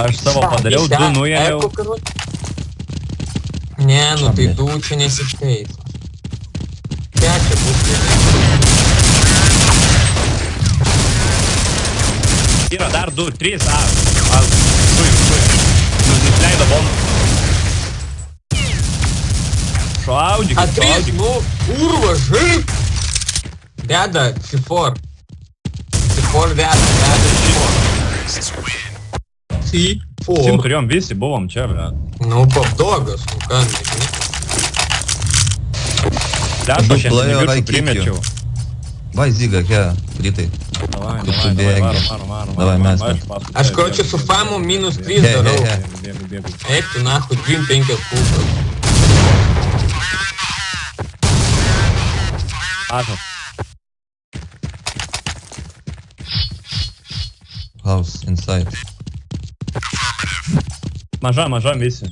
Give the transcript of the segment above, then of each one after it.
Aš savo padariau, 2 nuėmiau. Ne, nu tai 2 čia nesiskaito. Čia bus gerai. Yra dar 2, 3, nusileido bombą. Šaudyk, A3, nu, kurva, žaip. Deda, C4. C4 deda C4. Sim turėjom visi, buvom čia, bet. Nu, popdogas, nu ką, nežinai. Lešo šiandien neviršų primečiau. Vai, Ziga, ką, rytai. Davai, mes. Aš kročiu su famu -3 darau. Eik tu nahu, 2-5 kulkas. Ašas. House, inside. Mažam visi.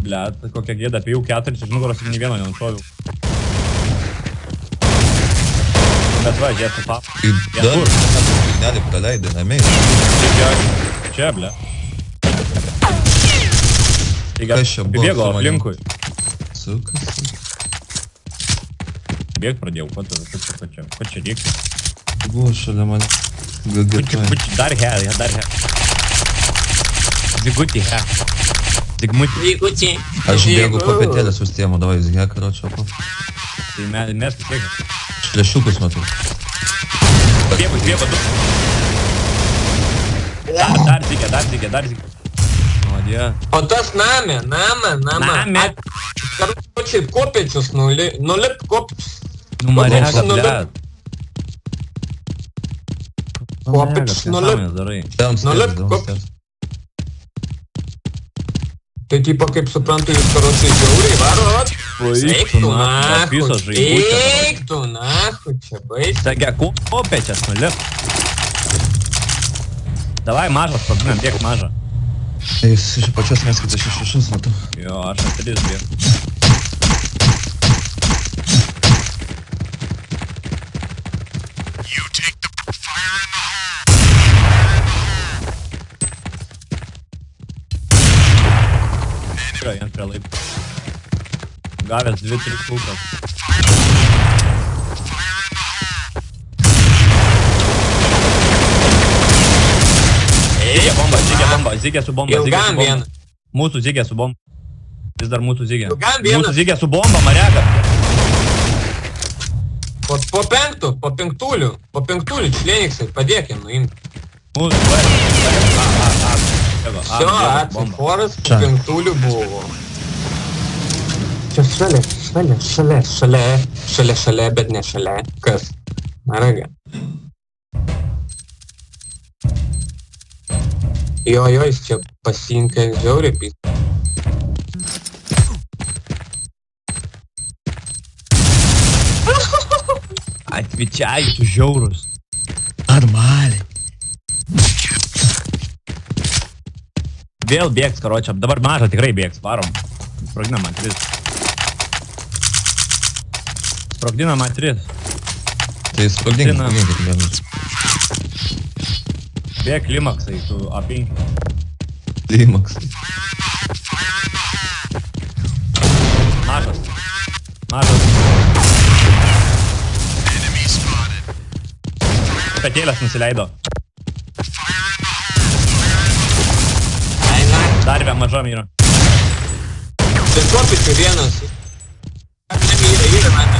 Blet, kokia gėda, apie jau 4 iš nugaros ir nei vieno nenušoviau. Bet va, jie su pap. Dar, signalį praleidai, namiai. Čia, ble. Kas čia buvo? Bėgo aplinkui. Sukas. Bėg pradėjau, ko čia reikia? Buvo šalia mane. Dar he. Zigutį he. Zigutį. Aš bėgu kopėtėlės užsiemu, davai, Ziga, karočio. Tai mes vis tiek. Šlešiukus matau. Bėgo, 2. Dar Ziga. O, die. O tas namė. Karočiai kopėčius nulip kopėčius. Numarėga, blet. Kopėčius nulip. Downstairs. Tai tipo, kaip suprantu, jūs karočiai žiauriai varot. Eik tu nahu, čia baisi. Tagia, kopėčias nulip. Davai, mažas, pabinam, bėg mažą. Jis iš pačios neskaitas 6 matau. Jo, aš 3 bėg. Jiems prie laipų. Gavęs 2-3 kulkas. Zigė su bomba. Ilgam vieną. Mūsų Zigė su bomba. Vis dar mūsų Zigė. Ilgam vieną. Mūsų Zigė su bomba, Marega. Po penktulių, členiksai, padėkim, nuimti. Mūsų, Šio atsiforas po penktulių buvo. Čia šalia, bet ne šalia. Kas? Marega. Jo, jis čia pasinkė žiauriai pys. Atvičiai, tu žiaurus. Normaliai. Vėl bėgs, karočiam. Dabar mažą tikrai bėgs, varom. Sprogdinam A3. Tai sprogdink. Bėg Limaksai, tu A5. Limaksai. Mažas. Petėlės nusileido. Darvė mažam yra. Tai kopičių vienas. Yra mane.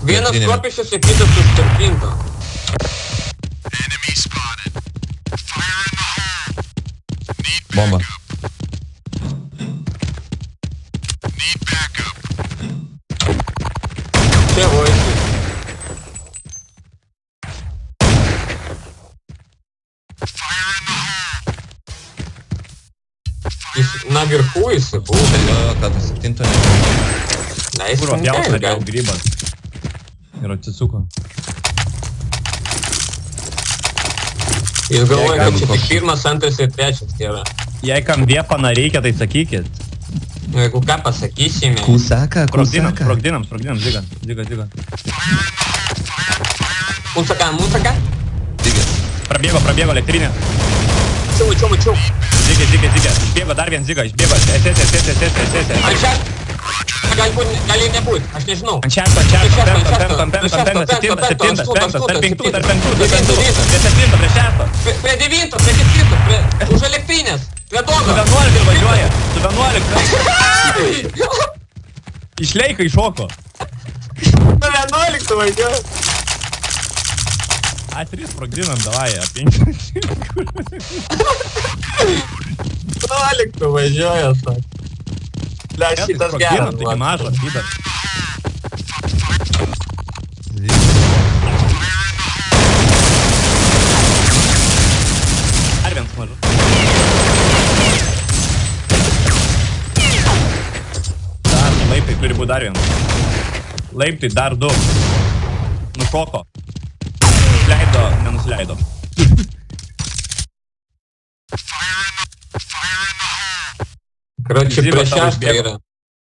Vienas kopičius ir kitas užtarpinto. Bomba. Čia voisi. Наверху jisai buvo. Ką tu 7 ne? Kur apjaus norėjau grybas. Ir atsisuko. Jis galvoja, kad čia tik 1, 2 ir 3 yra. Jei kam viepaną reikia, tai sakykit. Nu, jeigu ką pasakysime. Kusaka, kusaka. Sprogdinam, Ziga. Mūsaka. Prabėgo elektrinė. Mačiau. Ziga. Išbėgo dar vien Ziga, išbėgo. SS. Ant šešto. Gali ir nebūt, aš nežinau. Ant šešto, Prie 9, prie 4, už elektrinės, prie dogo. Su 11. Išleika iššoko. Su 11 važiuoja. A3 sprogdinam, davai, A5. 11 važiuoja, sak. Ble, šitas geras. Taigi mažas, vydas. Dar vienas mažas. Laiptai turi būti dar vienas. Laiptai dar 2. Nušoko. Nenusileido. Karoči, prie 6 yra.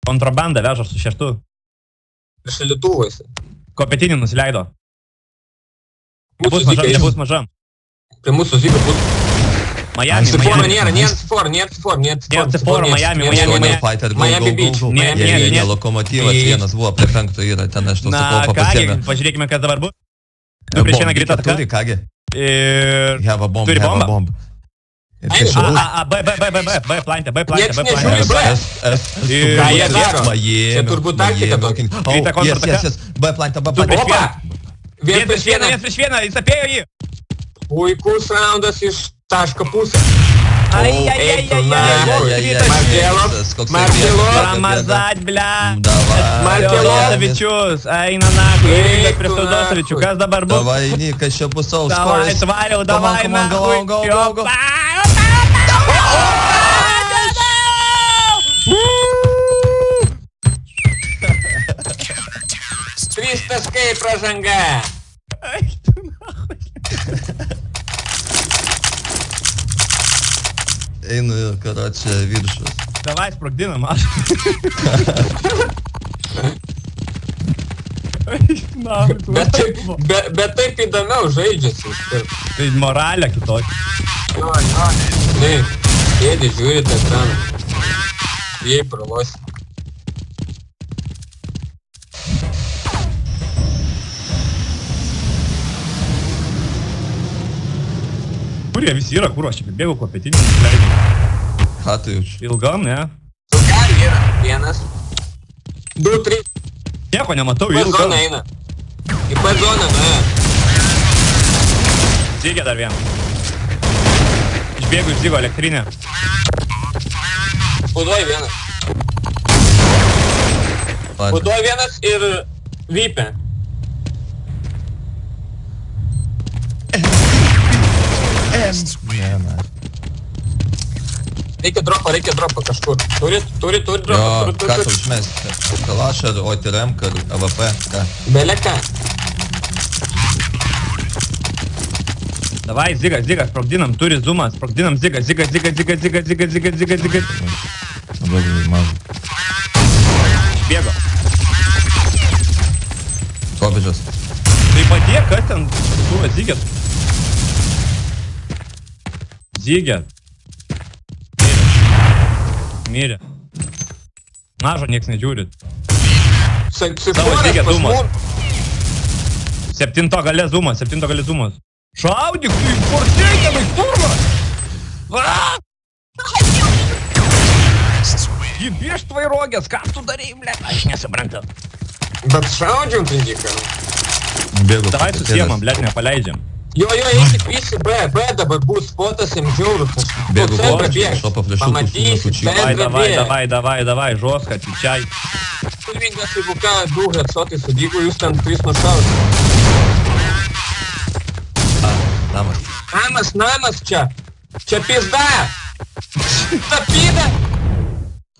Kontrabanda veža su 6. Prie šaldytuvuose. Kopetinį nusileido. Mūsų Nebus mažam. Prie mūsų Ziga bus. Miami. Nėra C4, Miami Beach. Ne, Lokomotyvas vienas buvo prie 5 yra, ten aš to sakau kągi, pažiūrėkime, kas dabar bus. Tu prieš vieną greitą ataką. Turi, kągi. Ir... Have a bomb. B plantė. Nieks nežiūri B. Ką jie daro? Čia turbūt taktika tokia. Greitą kontrataka. Yes. B plantė. Opa! Vien prieš vieną. Jis apėjo jį. Puikus raundas iš taško pusės. Ramazat, bля. Dosavičius, eina nahui. Eigas prieš Dosavičių. Kas dabar bus? Davai, Nikas, čia bus savo Davai, skoris. svariau, davai, nahui. Go. 3 taškai pražanga. Einu, karočią, viršus. Davai, sprogdinam, aš. Bet taip įdomiau žaidžiasi. Tai moralė kitokia. Ne, sėdi, žiūri tą ekraną. Jei pralosi. Kur jie visi yra, kur aš čia bėgau kopetinį, nusileidau. Ką tu jaučiu? Ilgam, ne? Ilgam yra. 1, 2, 3. Nieko nematau, Į ilgam. zoną eina. Į P zoną, nuėjo. Zygė dar vieną. Išbėgu iš Zygo elektrinę. Budoj 1. Budoj 1 ir vypė. Reikia dropą kažkur. Turi dropą. Jo, ką tu užmesti? Kalašą, OTRM, AVP, ką? Beleka. Davai, Zygas, sprogdinam, turi zoomą, sprogdinam Zygas. Labai mažą. Išbėgo. Kopičias. Tai padėk, kas ten buvo Zygės? Zygė. Mirė. Mažo nieks nežiūri. Savo Zygė zoomas. 7 galė zoomas. Šaudyk, tu į portėkiamai, kurva! Jį biešt vairogės, ką tu darai, ble? Aš nesuprantu. Bet šaudžiam pindiką. Davai susiemam, ble, nepaleidžiam. Jo, eikit visi B dabar bus spotas jam žiaurus. Bėgu šopa pamatysi, Davai, žoska, tyčiai. Turvingas, jeigu ką, 2 headshot'ai sudygo, jūs ten 3 nušaus. Namas čia. Čia pizda. Tapyda.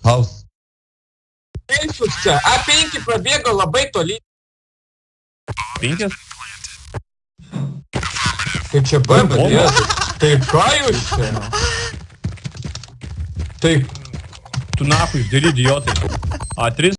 House. Eisus čia. A5 prabėgo labai toli. 5? Tai čia B. Tai ką jūs čia? Tai Tu nahui, išdėlį idiotai. A3